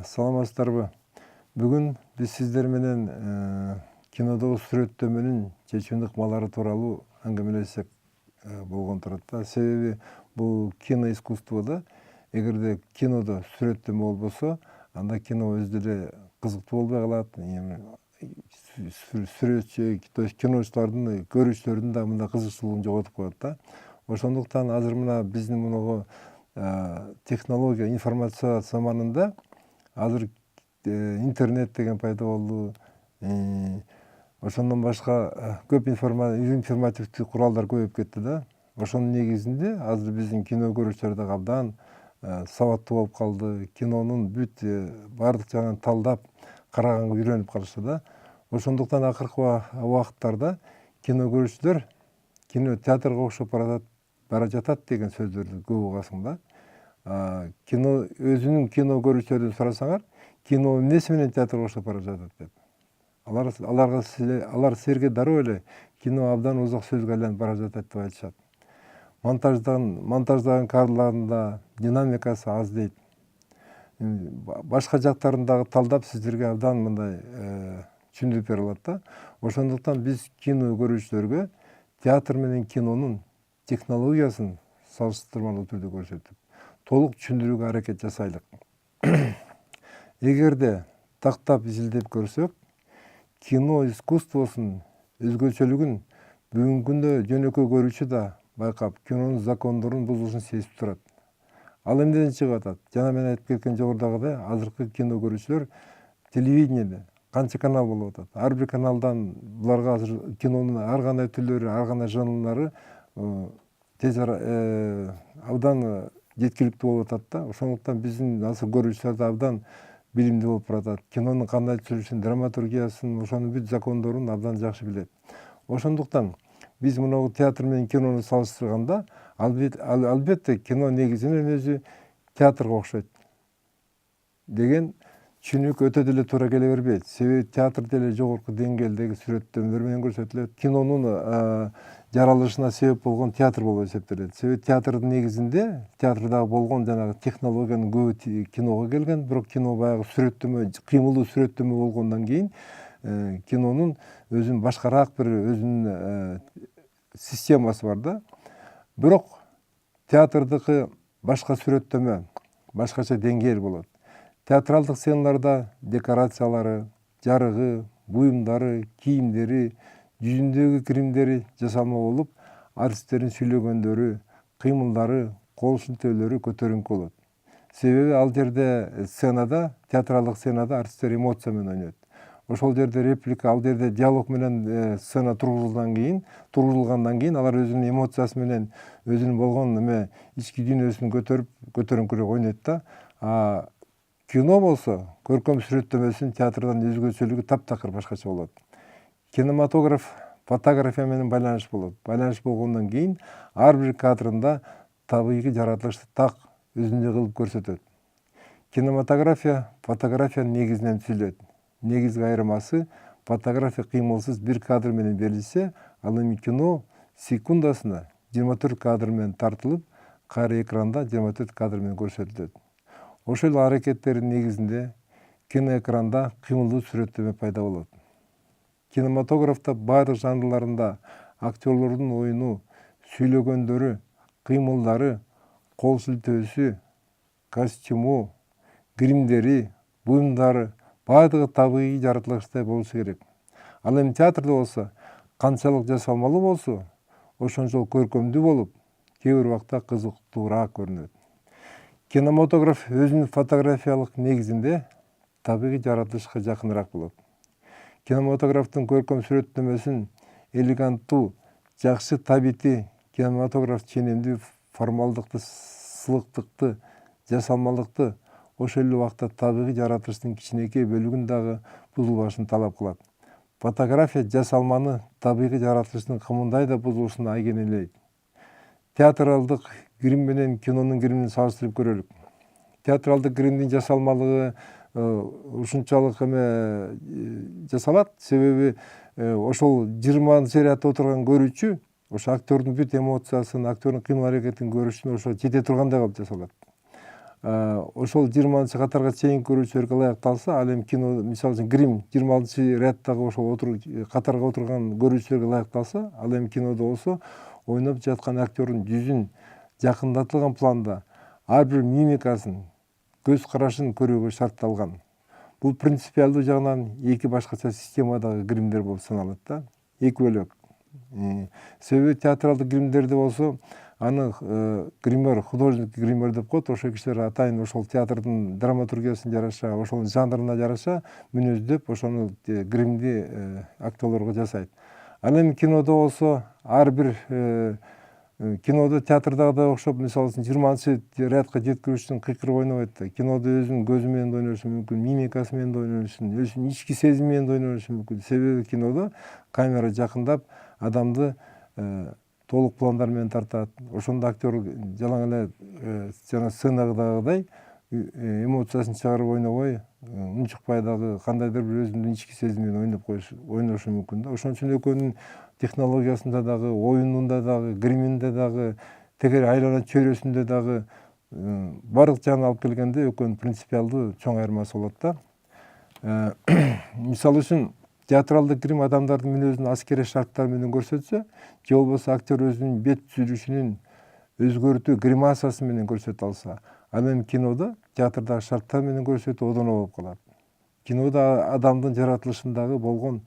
Саламатсыздарбы? Бүгүн биз сиздер менен кинодогу сүрөттөмөнүн чечимдик ыкмалары тууралуу аңгемелешсек болгон турат да. Себеби бул кино искусствода эгерде кинодо сүрөттөмө болбосо, анда кино өзү деле кызыктуу болбой калат. Сүрөтчү, то есть киночулардын, көрүүчүлөрдүн да мындай кызыкчылыгын жоготуп коет да. Ошондуктан азыр мына биздин мунугу технология, информация заманында азыр интернет деген пайда болду. Ошондон башка көп информативдүү куралдар көбөйүп кетти да. Ошонун негизинде азыр биздин кино көрүүчүлөр да абдан сабаттуу болуп калды. Кинонун бүт баардык жагын талдап караганга үйрөнүп калышты да. Ошондуктан акыркы убакыттарда кино көрүүчүлөр кино театрга окшоп бара жатат деген сөздөрдү көп угасың да. Кино өзүнүн кино көрүүчүлөрдөн сурасаңар, кино эмнеси менен театрга окшоп бара жатат деп. Алар силерге дароо эле кино абдан узак сөзгө айланып бара жатат деп айтышат. Монтаждаган кадрларында динамикасы аз дейт. Башка жактарын дагы талдап сиздерге абдан мындай түшүндүрүп бере алат да. Ошондуктан биз кино көрүүчүлөргө театр менен кинонун технологиясын салыштырмалуу түрдө көрсөтүп, толук түшүндүрүүгө аракет жасайлык. Эгерде тактап изилдеп көрсөк, кино искусствосунун өзгөчөлүгүн бүгүнкү күндө жөнөкөй көрүүчү да байкап, кинонун закондорун бузулушун сезип турат. Ал эмнеден чыгып атат? Жана мен айтып кеткен жогорудагыдай, азыркы кино көрүүчүлөр телевидениеде канча канал болуп атат. Ар бир каналдан буларга азыр кинонун ар кандай түрлөрү, ар кандай жанрлары абдан жеткиликтүү болуп атат да. Ошондуктан биздин азыр көрүүчүлөр да абдан билимдүү болуп баратат. Кинонун кандай түзүлүшүн, драматургиясын, ошонун бүт закондорун абдан жакшы билет. Ошондуктан биз мына театр менен кинону салыштырганда, албетте кино негизинен өзү театрга окшойт деген түшүнүк өтө деле туура келе бербейт. Себеби театр деле жогорку деңгээлдеги сүрөттөмөлөр менен көрсөтүлөт. Кинонун жаралышына себеп болгон театр болуп эсептелет. Себеби театрдын негизинде, театрдагы болгон жанагы технологиянын көбү киного келген, бирок кино баягы сүрөттөмө, кыймылдуу сүрөттөмө болгондон кийин кинонун өзүнүн башкараак бир өзүнүн системасы бар да. Бирок театрдыкы башка сүрөттөмө, башкача деңгээл болот. Театралдык сценаларда декорациялары, жарыгы, буюмдары, кийимдери, жүзүндөгү киримдери жасалма болуп, артисттердин сүйлөгөндөрү, кыймылдары, кол шилтөөлөрү көтөрүңкү болот. Себеби ал жерде сценада, театралдык сценада артисттер эмоция менен ойнойт. Ошол жерде реплика, ал жерде диалог менен сцена тургузулгандан кийин алар өзүнүн эмоциясы менен өзүнүн болгон ички дүйнөсүн көтөрүңкүрөөк ойнойт да. Кино болсо, көркөм сүрөттөмөсүнүн театрдан өзгөчөлүгү таптакыр башкача болот. Кинематограф фотография менен байланыш болот. Байланыш болгондон кийин ар бир кадрында табигый жаратылышты так өзүндөй кылып көрсөтөт. Кинематография фотографиянын негизинен түзүлөт. Негизги айырмасы, фотография кыймылсыз бир кадр менен берилсе, ал эми кино секундасына 24 кадр менен тартылып, кайра экранда 24 кадр менен көрсөтүлөт. Ошол аракеттердин негизинде киноэкранда кыймылдуу сүрөттөмө пайда болот. Кинематографта баардык жанрларында актерлордун оюну, сүйлөгөндөрү, кыймылдары, кол шилтөөсү, костюму, гримдери, буюмдары баардыгы табигый жаратылыштай болушу керек. Ал эми театрда болсо, канчалык жасалмалуу болсо, ошончолук көркөмдүү болуп, кээ бир убакта кызыктуураак көрүнөт. Кинематограф өзүнүн фотографиялык негизинде табигый жаратылышка жакыныраак болот. Кинематографтын көркөм сүрөттөмөсүн элеганттуу, жакшы табити кинематограф ченемдүү формалдыкты, сылыктыкты, жасалмалыкты, ошол эле убакта табигый жаратылыштын кичинекей бөлүгүн дагы бузулбашын талап кылат. Фотография жасалманы табигый жаратылыштын кымындай да бузулушуна айгинелейт. Театралдык грим менен кинонун гримин салыштырып көрөлүк. Театралдык гримдин жасалмалыгы ушунчалык жасалат, себеби ошол 20 сериятта отурган көрүүчү ошо актердун бүт эмоциясын, актердун кыймыл аракетин көрүш үчүн ошо жете тургандай кылып жасалат. ошол 20 катарга чейинки көрүүчүлөргө ылайыкталса, ал эми кино мисалы үчүн грим 26 ряддагы ошол катарга отурган көрүүчүлөргө ылайыкталса, ал эми кинодо болсо ойноп жаткан актердун жүзүн жакындатылган планда ар бир мимикасын, көз карашын көрүүгө шартталган. Бул принципиалдуу жагынан эки башкача системадагы гримдер болуп саналат да, эки бөлөк. Себеби театралдык гримдерде болсо аны гример, художник гример деп коет. Ошол кишилер атайын ошол театрдын драматургиясына жараша, ошол жанрына жараша мүнөздөп, ошону гримди актерлорго жасайт. Ал эми кинодо болсо ар бир кинодо театрдагыдай окшоп, мисалы үчүн 20 рядка жеткирүүчүнүн кыйкырып ойнобойт да. Кинодо өзүнүн көзү менен да ойношу мүмкүн, мимикасы менен да ойношу мүмкүн, өзүнүн ички сезими менен да ойношу мүмкүн. Себеби кинодо камера жакындап адамды толук пландар менен тартат. Ошондо актер жалаң эле жана сценадагыдай эмоциясын чыгарып ойнобой, унчукпай дагы кандайдыр бир өзүнүн ички сезими менен ойношу мүмкүн да. Ошон үчүн экөөнүн технологиясында дагы, оюнунда дагы, гриминде дагы, тегере айлана чөйрөсүндө дагы бардык жагын алып келгенде экөөнүн принципиалдуу чоң айырмасы болот да. Мисалы үчүн театралдык грим адамдардын мүнөзүн аскерий шарттар менен көрсөтсө, же болбосо актер өзүнүн бет түзүлүшүнүн өзгөртүү гримасасы менен көрсөтө алса, ал эми кинодо театрдагы шарттар менен көрсөтүү одоно болуп калат. Кинодо адамдын жаратылышындагы болгон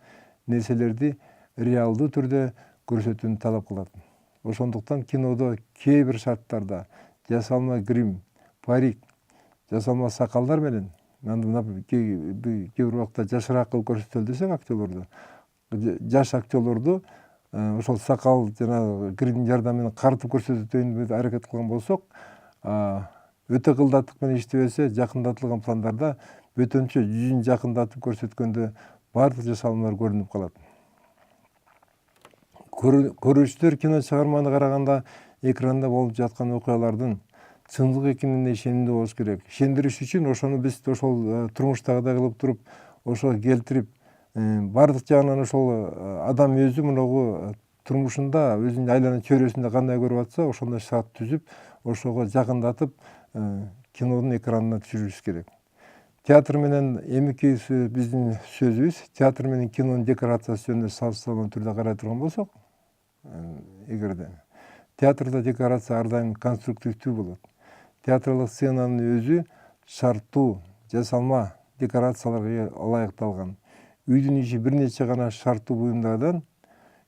нерселерди реалдуу түрдө көрсөтүүнү талап кылат. Ошондуктан кинодо кээ бир шарттарда жасалма грим, парик, жасалма сакалдар менен, кээ бир убакта жашыраак кылып көрсөтөлү десек актерлорду, жаш актерлорду ошол сакал жана гримдин жардамы менен карытып көрсөтөйүн деп аракет кылган болсок, өтө кылдаттык менен иштебесе, жакындатылган пландарда бөтөнчө жүзүн жакындатып көрсөткөндө бардык жасалмалар көрүнүп калат. Көрүүчүлөр кино чыгарманы караганда экранда болуп жаткан окуялардын чындык экенине ишенимдүү болуш керек. Ишендириш үчүн ошону биз ошол турмуштагыдай кылып туруп, ошого келтирип, бардык жагынан ошол адам өзү мынагу турмушунда өзүнүн айлана чөйрөсүндө кандай көрүп атса, ошондой шарт түзүп, ошого жакындатып кинонун экранына түшүрүш керек. Театр менен эмики биздин сөзүбүз, театр менен кинонун декорациясы жөнүндө салыштырмалуу түрдө карай турган болсок, эгерде театрда декорация ар дайым конструктивдүү болот. Театрлык сценанын өзү шарттуу, жасалма декорацияларга ылайыкталган. Үйдүн ичи бир нече гана шарттуу буюмдардан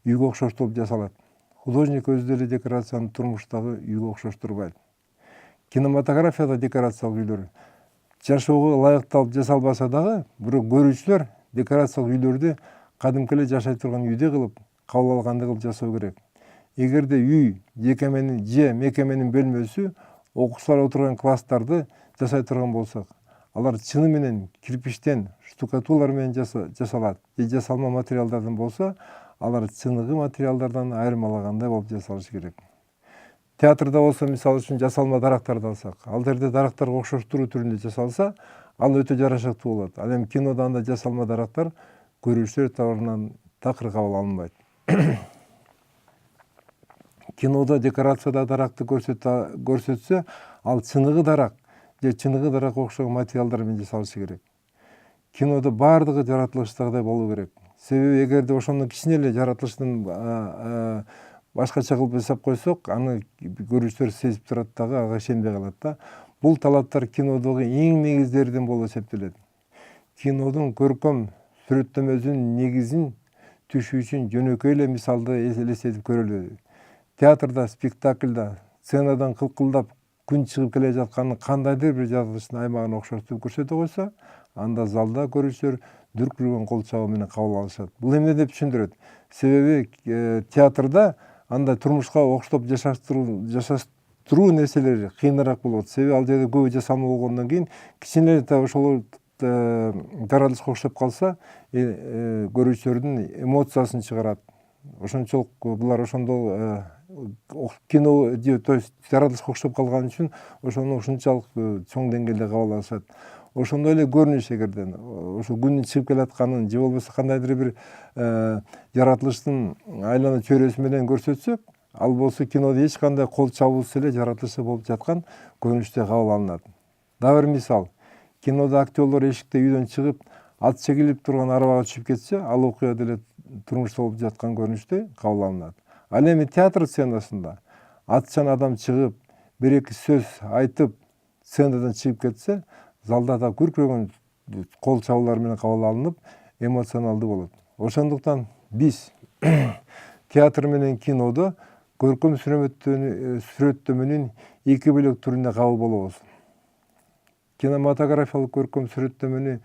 үйгө окшоштуруп жасалат. Художник өзү деле декорацияны турмуштагы үйгө окшоштурбайт. Кинематографияда декорациялык үйлөр жашоого ылайыкталып жасалбаса дагы, бирок көрүүчүлөр декорациялык үйлөрдү кадимки эле жашай турган үйдө кылып, кабыл алгандай кылып жасоо керек. Эгерде үй, же мекеменин бөлмөсү окуучулар отурган класстарды жасай турган болсок, алар чыны менен кирпичтен, штукатуралар менен жасалат, же жасалма материалдардан болсо, алар чыныгы материалдардан айырмалагандай болуп жасалышы керек. Театрда болсо, мисалы үчүн жасалма дарактарды алсак, ал жерде дарактарга окшоштуруу түрүндө жасалса, ал өтө жарашыктуу болот. Ал эми кинодо анда жасалма дарактар көрүүчүлөр тарабынан такыр кабыл алынбайт. Кинодо декорацияда даракты көрсөтсө, ал чыныгы дарак же чыныгы даракка окшогон материалдар менен жасалышы керек. Кинодо бардыгы жаратылыштагыдай болуу керек. Себеби эгерде ошондо кичине эле жаратылыштын башкача кылып жасап койсок, аны көрүүчүлөр сезип турат дагы, ага ишенбей калат да. Бул талаптар кинодогу эң негиздерден болуп эсептелет. Кинодун көркөм сүрөттөмөсүнүн негизин түшүү үчүн жөнөкөй эле мисалды элестетип көрөлү. Театрда, спектакльда, сценадан кылкылдап күн чыгып келе жатканын кандайдыр бир жаратылыштын аймагына окшоштуруп көрсөтө койсо, анда залда көрүүчүлөр дүркүрөгөн кол чабуу менен кабыл алышат. Бул эмне деп түшүндүрөт? Себеби театрда андай турмушка окшоп жашаштыруу нерселери кыйыныраак болот. Себеби ал жерде көбү жасалма болгондон кийин кичине ошол жаратылышка окшоп калса, көрүүчүлөрдүн эмоциясын чыгарат. Ошончолук булар ошондо кино, то есть жаратылышка окшоп калган үчүн ошону ушунчалык чоң деңгээлде кабыл алышат. Ошондой эле көрүнүш эгерден ошо күндүн чыгып келатканын же болбосо кандайдыр бир жаратылыштын айлана чөйрөсү менен көрсөтсөк, ал болсо кинодо эч кандай кол чабуусуз эле жаратылышта болуп жаткан көрүнүштө кабыл алынат. Дагы бир мисал, кинода актерлор эшикте үйдөн чыгып ат чегилип турган арабага түшүп кетсе, ал окуя деле турмушта болуп жаткан көрүнүштөй кабыл алынат. Ал эми театр сценасында атчан адам чыгып, бир эки сөз айтып, сценадан чыгып кетсе, залда да күркүрөгөн кол чабуулар менен кабыл алынып, эмоционалдуу болот. Ошондуктан биз театр менен кинодо көркөм сүрөттөмөнүн эки бөлөк түрүнө кабыл болобуз. Кинематографиялык көркөм сүрөттөмөнү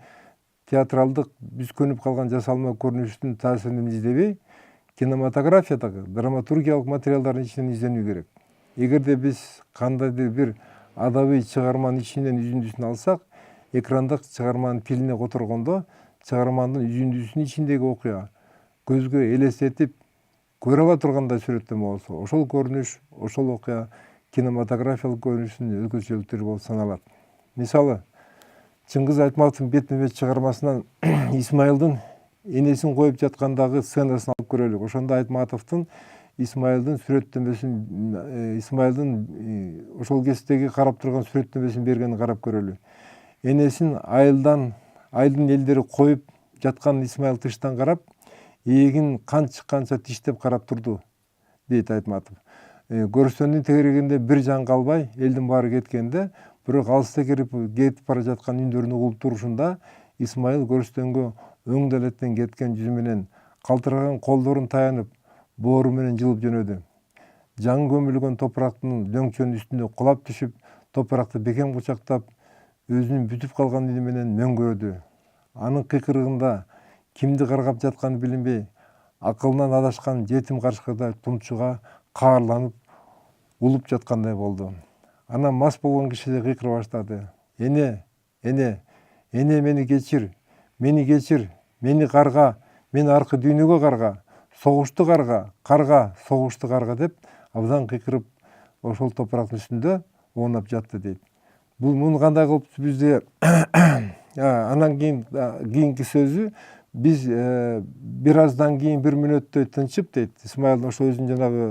театралдык бүскөнүп калган жасалма көрүнүштүн таасиринен издебей, кинематографиядагы драматургиялык материалдардын ичинен изденүү керек. Эгерде биз кандайдыр бир адабий чыгарманын ичинен үзүндүсүн алсак, экрандык чыгарманын тилине которгондо, чыгарманын үзүндүсүнүн ичиндеги окуя көзгө элестетип көрө ала тургандай сүрөттөмө болсо, ошол көрүнүш, ошол окуя кинематографиялык көрүнүштүн өзгөчөлүктөрү болуп саналат. Мисалы, Чыңгыз Айтматовдун бетме-бет чыгармасынан Исмайылдын энесин коюп жаткандагы сценасын алып көрөлүк. Ошондо Айтматовдун Исмайылдын сүрөттөмөсүн, Исмайылдын ошол кездеги карап турган сүрөттөмөсүн бергенин карап көрөлү. Энесин айылдын элдери коюп жаткан Исмайыл тыштан карап, ээгин кан чыкканча тиштеп карап турду, дейт Айтматов. Көрстөндүн тегерегинде бир жан калбай, элдин баары кеткенде, бирок алыста кетип бара жаткан үндөрүн угуп турушунда Исмайыл көрстөнгө өң далеттен кеткен жүзү менен калтыраган колдорун таянып, боору менен жылып жөнөдү. Жан көмүлгөн топурактын дөңчөнүн үстүнө кулап түшүп, топуракты бекем кучактап, өзүнүн бүтүп калган үнү менен мөңгүрөдү. Анын кыйкырыгында кимди каргап жатканын билинбей, акылынан адашкан жетим карчыгдай тумчуга каарланып, улуп жаткандай болду. Анан мас болгон кишидей кыйкыра баштады. Эне мени кечир, мени карга, мени аркы дүйнөгө карга, согушту карга, согушту карга деп абдан кыйкырып, ошол топурактын үстүндө оонап жатты дейт. Муну кандай кылып бизде анан кийинки сөзү, биз бир аздан кийин бир мүнөттөй тынчып дейт. Исмайыл ошо өзүнүн жанагы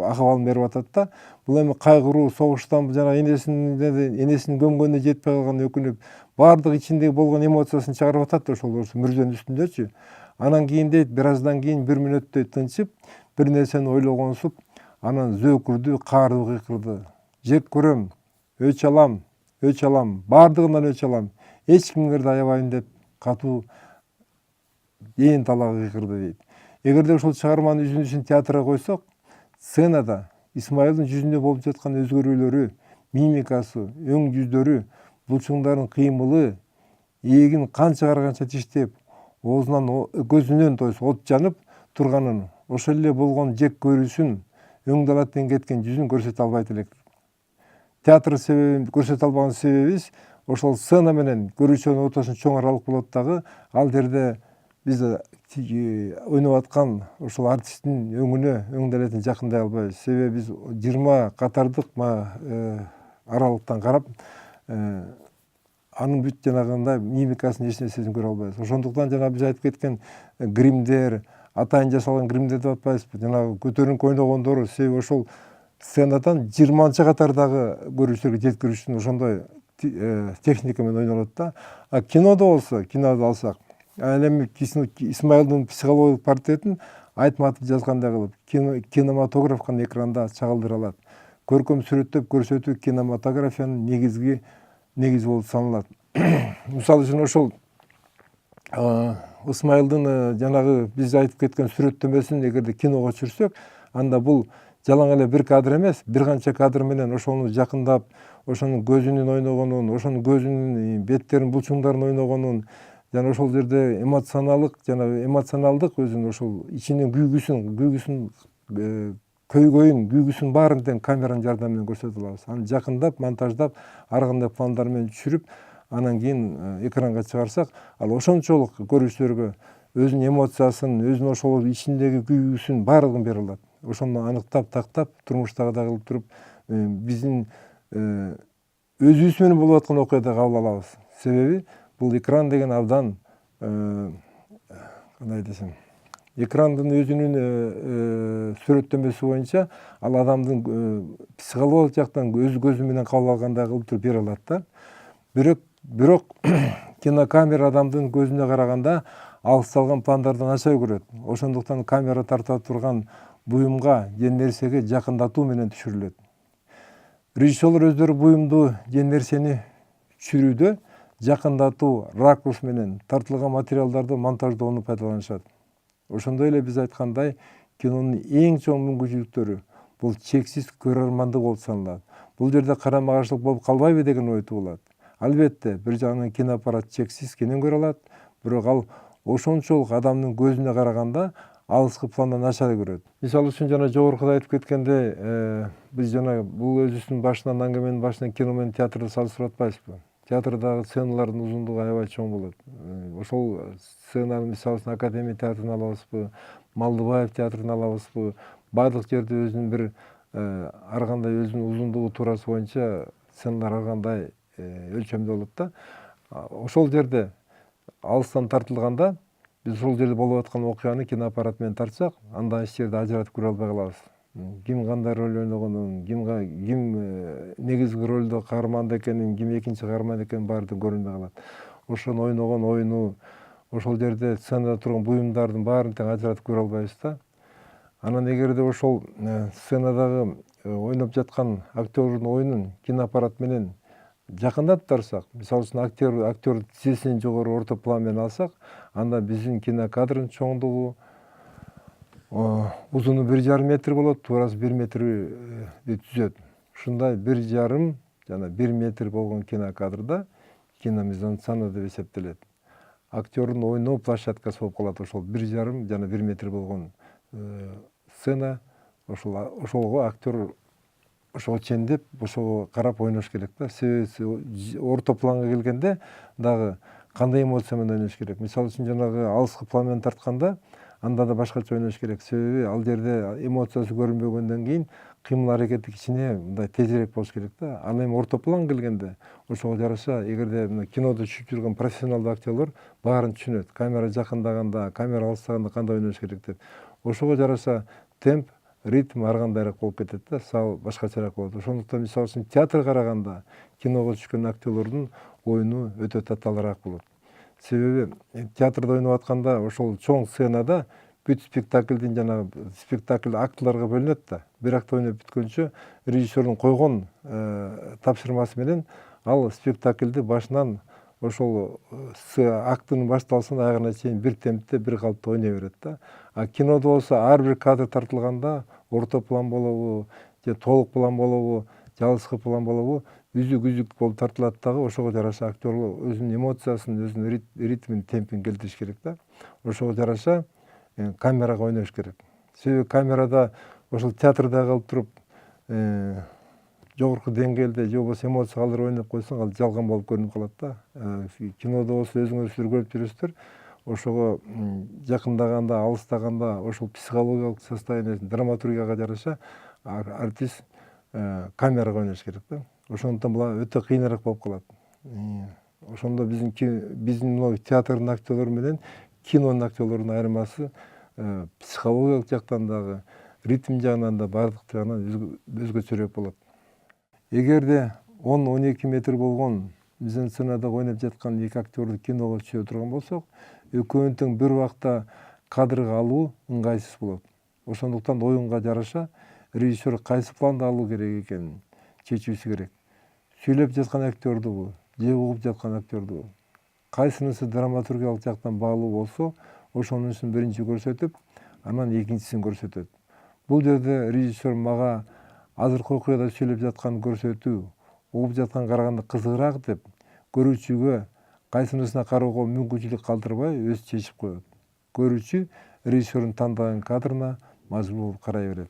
акыбалын берип атат да. Бул эми кайгыруу, согуштан жанагы энесинин көмгөнүнө жетпей калган өкүнүп, баардык ичиндеги болгон эмоциясын чыгарып атат ошол мүрзөнүн үстүндөчү. Анан кийин дейт, бир аздан кийин бир мүнөттөй тынчып, бир нерсени ойлогонсуп, анан зөөкүрдү, каардуу кыйкырды. Жек көрөм, өч алам, баардыгынан өч алам, эч кимгерди аябайм деп катуу ээн талаа кыйкырды дейт. Эгерде ушул чыгарманын үзүндүсүн театрга койсок, сценада Исмайылдын жүзүндө болуп жаткан өзгөрүүлөрү, мимикасы, өң жүздөрү, булчуңдардын кыймылы, ээгин кан чыгарганча тиштеп, көзүнөн от жанып турганын, ошол эле болгон жек көрүүсүн, өң далаттан кеткен жүзүн көрсөтө албайт элек. Театр себебин көрсөтө албаган себебибиз ошол сцена менен көрүүчүнүн ортосунда чоң аралык болот дагы, ал жерде биз ойноп аткан ошол артисттин өң далетин жакындай албайбыз. Себеби биз 20 катардык аралыктан карап, анын бүт жанагындай мимикасын, эч нерсесин көрө албайбыз. Ошондуктан жана биз айтып кеткен гримдер, атайын жасалган гримдер деп атпайбызбы, жанагы көтөрүңкү ойногондору, себеби ошол сценадан 20 катардагы көрүүчүлөргө жеткирүү үчүн ошондой техника менен ойнолот да. А кинодо болсо, киноду алсак, ал эми Исмайылдын психологиялык портретин Айтматов жазгандай кылып, кинематограф гана экранда чагылдыра алат. Көркөм сүрөттөп көрсөтүү кинематографиянын негизи болуп саналат. Мисалы үчүн ошол Исмайылдын жанагы биз айтып кеткен сүрөттөмөсүн эгерде киного түшүрсөк, анда бул жалаң эле бир кадр эмес, бир канча кадр менен ошону жакындап, ошонун көзүнүн ойногонун, ошонун көзүнүн беттеринин булчуңдарын ойногонун, жана ошол жерде эмоционалдык өзүнүн ошол ичинен күйгүсүн, көйгөйүн баарын тең камеранын жардамы менен көрсөтө алабыз. Аны жакындап, монтаждап, ар кандай пландар менен түшүрүп, анан кийин экранга чыгарсак, ал ошончолук көрүүчүлөргө өзүнүн эмоциясын, өзүнүн ошол ичиндеги күйгүсүн баардыгын бере алат. Ошону аныктап, тактап, турмуштагыдай кылып туруп, биздин өзүбүз менен болуп аткан окуяда кабыл алабыз. Себеби бул экран деген абдан, кандай десем, экрандын өзүнүн сүрөттөмөсү боюнча ал адамдын психологиялык жактан өз көзү менен кабыл алгандай кылып туруп бере алат да. бирок кинокамера адамдын көзүнө караганда алысталган пландардан начар көрөт. Ошондуктан камера тарта турган буюмга же нерсеге жакындатуу менен түшүрүлөт. Режиссерлор өздөрү буюмду же нерсени түшүрүүдө жакындатуу, ракурс менен тартылган материалдарды монтаждоону пайдаланышат. Ошондой эле биз айткандай, кинонун эң чоң мүмкүнчүлүктөрү бул чексиз көрөрмандык болуп саналат. Бул жерде карама каршылык болуп калбайбы деген ой туулат. Албетте, бир жагынан киноаппарат чексиз кенен көрө алат, бирок ал ошончолук адамдын көзүнө караганда алыскы пландан начар көрөт. Мисалы үчүн жана жогоркуда айтып кеткендей, биз жана бул өзүбүздүн башынан аңгеменин башынан кино менен театрды салыштырып атпайбызбы? Театрдагы сценалардын узундугу аябай чоң болот. Ошол сценаны мисалы үчүн Академия театрын алабызбы, Малдыбаев театрын алабызбы, баардык жерде өзүнүн бир ар кандай өзүнүн узундугу туурасы боюнча сценалар ар кандай өлчөмдө болот да. Ошол жерде алыстан тартылганда биз ошол жерде болуп аткан окуяны киноаппарат менен тартсак, анда эч жерде ажыратып көрө албай калабыз. Ким кандай роль ойногонун, ким негизги ролдо каарман экенин, ким экинчи каарман экенин баары көрүнбөй калат. Ошону ойногон оюну, ошол жерде сценада турган буюмдардын баарын тең ажыратып көрө албайбыз да. Анан эгерде ошол сценадагы ойноп жаткан актердун оюнун киноаппарат менен жакындатып тарсак, мисалы үчүн актер тизесинен жогору орто план менен алсак, анда биздин кинокадрдын чоңдугу узуну 1,5 метр болот, туурасы 1 метрди түзөт. Ушундай 1,5 жана 1 метр болгон кинокадрда киномизансцена деп эсептелет. Актердун ойноо площадкасы болуп калат ошол 1,5 жана 1 метр болгон сцена. Ошолго актер ошого чендеп, ошого карап ойнош керек да. Себеби орто планга келгенде дагы кандай эмоция менен ойнош керек. Мисалы үчүн жанагы алыскы план менен тартканда анда да башкача ойнош керек. Себеби ал жерде эмоциясы көрүнбөгөндөн кийин кыймыл аракети кичине мындай тезирээк болуш керек да. Ал эми орто план келгенде ошого жараша, эгерде кинодо түшүп жүргөн профессионалдуу актерлор баарын түшүнөт. Камера жакындаганда, камера алыстаганда кандай ойнош керек деп. Ошого жараша темп, ритм ар кандайраак болуп кетет да, сал башкачараак болот. Ошондуктан мисалы үчүн театр караганда киного түшкөн актерлордун оюну өтө татаалыраак болот. Себеби театрда ойноп атканда ошол чоң сценада бүт спектаклдин жанагы спектакль актларга бөлүнөт да. Бир акт ойноп бүткөнчө режиссердун койгон тапшырмасы менен ал спектаклди башынан ошол актын башталышынан аягына чейин бир темпте, бир калыпта ойной берет да. А кинодо болсо ар бир кадр тартылганда орто план болобу, же толук план болобу, же алыскы план болобу, үзүк болуп тартылат дагы. Ошого жараша актерлор өзүнүн эмоциясын, өзүнүн ритмин, темпин келтириш керек да. Ошого жараша камерага ойнош керек. Себеби камерада ошол театрда калып туруп жогорку деңгээлде же болбосо эмоция калтырып ойноп койсоң, ал жалган болуп көрүнүп калат да. Кинодо болсо өзүңүздөр көрүп жүрөсүздөр. Ошого жакындаганда, алыстаганда ошол психологиялык состояниясын драматургияга жараша артист камерага ойнош керек да. Ошондуктан була өтө кыйыныраак болуп калат. Ошондо биздин театрдын актерлору менен кинонун актерлорунун айырмасы психологиялык жактан дагы, ритм жагынан да баардык жагынан өзгөчөрөөк болот. Эгерде 10-12 метр болгон мизансценада ойноп жаткан эки актерду киного түшүрө турган болсок, экөөнүн тең бир убакта кадрга алуу ыңгайсыз болот. Ошондуктан оюнга жараша режиссер кайсы планды алуу керек экенин чечүүсү керек. Сүйлөп жаткан актердубу, же угуп жаткан актердубу, кайсынысы драматургиялык жактан баалуу болсо, ошонусун биринчи көрсөтүп, анан экинчисин көрсөтөт. Бул жерде режиссер мага азыркы окуяда сүйлөп жаткан көрсөтүү, угуп жаткан караганда кызыгыраак деп, көрүүчүгө кайсынысына кароого мүмкүнчүлүк калтырбай өзү чечип коет. Көрүүчү режиссердун тандаган кадрына мажбур болуп карай берет.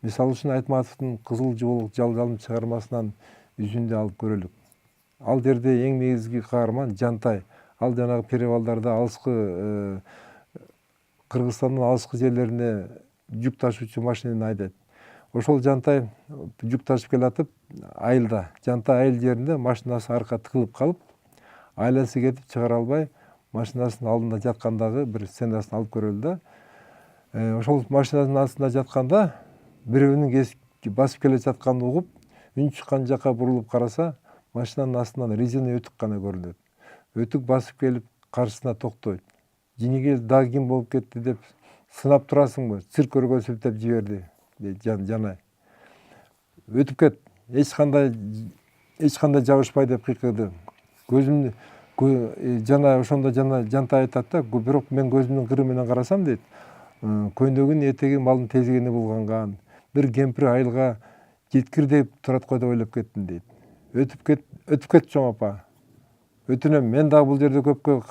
Мисалы үчүн Айтматовдун Кызыл жыболук жалгалым чыгармасынан үзүндү алып көрөлүк. Ал жерде эң негизги каарман Жантай. Ал жанагы перевалдарда алыскы Кыргызстандын алыскы жерлерине жүк ташуучу машинени айдайт. Ошол Жантай жүк ташып келатып, айылда, Жантай айыл жеринде машинасы арка тыгылып калып, айласы кетип чыгара албай, машинасынын алдында жаткандагы бир сценасын алып көрөлү да. Ошол машинанын астында жатканда бирөөнүн басып келе жатканын угуп, үн чыккан жакка бурулуп караса, машинанын астынан резина өтүк гана көрүнөт. Өтүк басып келип каршысына токтойт. Жинигел дагы ким болуп кетти деп сынап турасыңбы? Цирк көргөзүп деп жиберди дейт Жанай. Өтүп кет, эч кандай жабышпай деп кыйкырды. Көзүмдү Жанай ошондо Жантай айтат да, бирок мен көзүмдүн кыры менен карасам дейт, көйнөгүн этеги малдын тезегине булганган, бир кемпир айылга жеткир деп турат го деп ойлоп кеттим дейт. Өтүп кет чоң апа. Өтүнөм, мен дагы бул жерде көпкө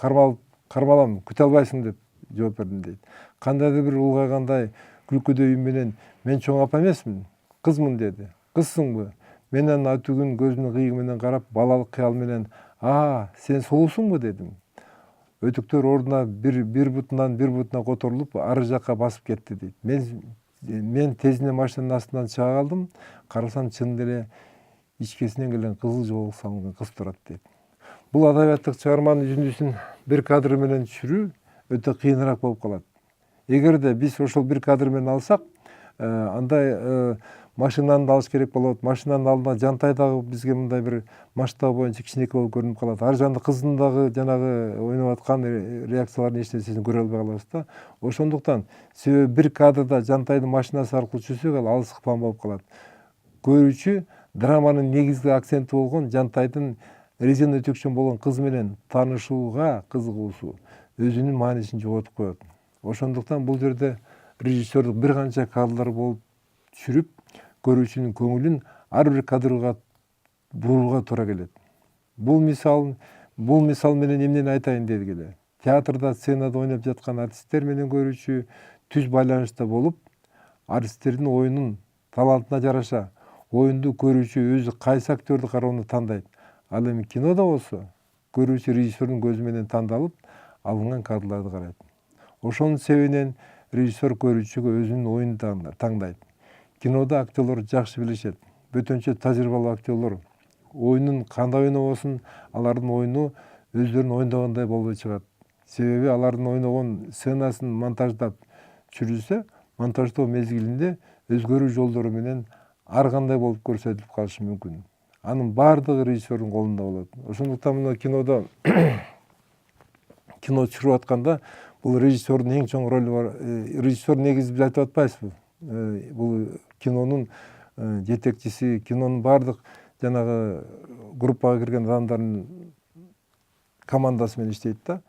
кармалам, күтө албайсың деп жооп бердим дейт. Кандайдыр бир улгайгандай күлкүдүү үн менен, мен чоң апа эмесмин, кызмын деди. Кызсыңбы? Менен өтүгүн көзүнүн кыйыгы менен карап, балалык кыял менен, сен сулуусуңбу дедим. Өтүктөр ордуна бир бутунан бир бутуна которулуп, ары жакка басып кетти дейт. Мен тезинен машинанын астынан чыга калдым, карасам чын эле ичкесинен келген кызыл жоболук салынган кыз турат дейт. Бул адабияттык чыгарманын үзүндүсүн бир кадр менен түшүрүү өтө кыйыныраак болуп калат. Эгерде биз ошол бир кадр менен алсак, андай машинаны да алыш керек болот. Машинанын алдына Жантай дагы бизге мындай бир масштабы боюнча кичинекей болуп көрүнүп калат. Ар жагында кыздын дагы жанагы ойноп аткан реакцияларын эч нерсесин көрө албай калабыз да. Ошондуктан себеби бир кадрда Жантайдын машинасы аркылуу түшүрсөк, ал алыс план болуп калат. Көрүүчү драманын негизги акценти болгон Жантайдын резина өтүкчөн болгон кыз менен таанышууга кызыгуусу өзүнүн маанисин жоготуп коет. Ошондуктан бул жерде режиссердук бир канча кадрлар болуп түшүрүп, көрүүчүнүн көңүлүн ар бир кадрга бурууга туура келет. Бул мисал менен эмнени айтайын деди эле. Театрда, сценада ойноп жаткан артисттер менен көрүүчү түз байланышта болуп, артисттердин оюнун талантына жараша оюнду көрүүчү өзү кайсы актёрду кароону тандайт. Ал эми кинодо болсо, көрүүчү режиссердун көзү менен тандалып, алынган кадрларды карайт. Ошонун себебинен режиссер көрүүчүгө өзүнүн оюнун таңдайт. Кинодо актерлор жакшы билишет. Бөтөнчө тажрыйбалуу актерлор оюнун кандай ойнобосун, алардын оюну өздөрүнүн оюндагандай болбой чыгат. Себеби алардын ойногон сценасын монтаждап түшүрүлсө, монтаждоо мезгилинде өзгөрүү жолдору менен ар кандай болуп көрсөтүлүп калышы мүмкүн. Анын баардыгы режиссердун колунда болот. Ошондуктан мына кино түшүрүп атканда бул режиссердун эң чоң ролу бар. Режиссер негизи биз айтып атпайбызбы? Бул кинонун жетекчиси, кинонун баардык жанагы группага кирген адамдардын командасы менен иштейт да.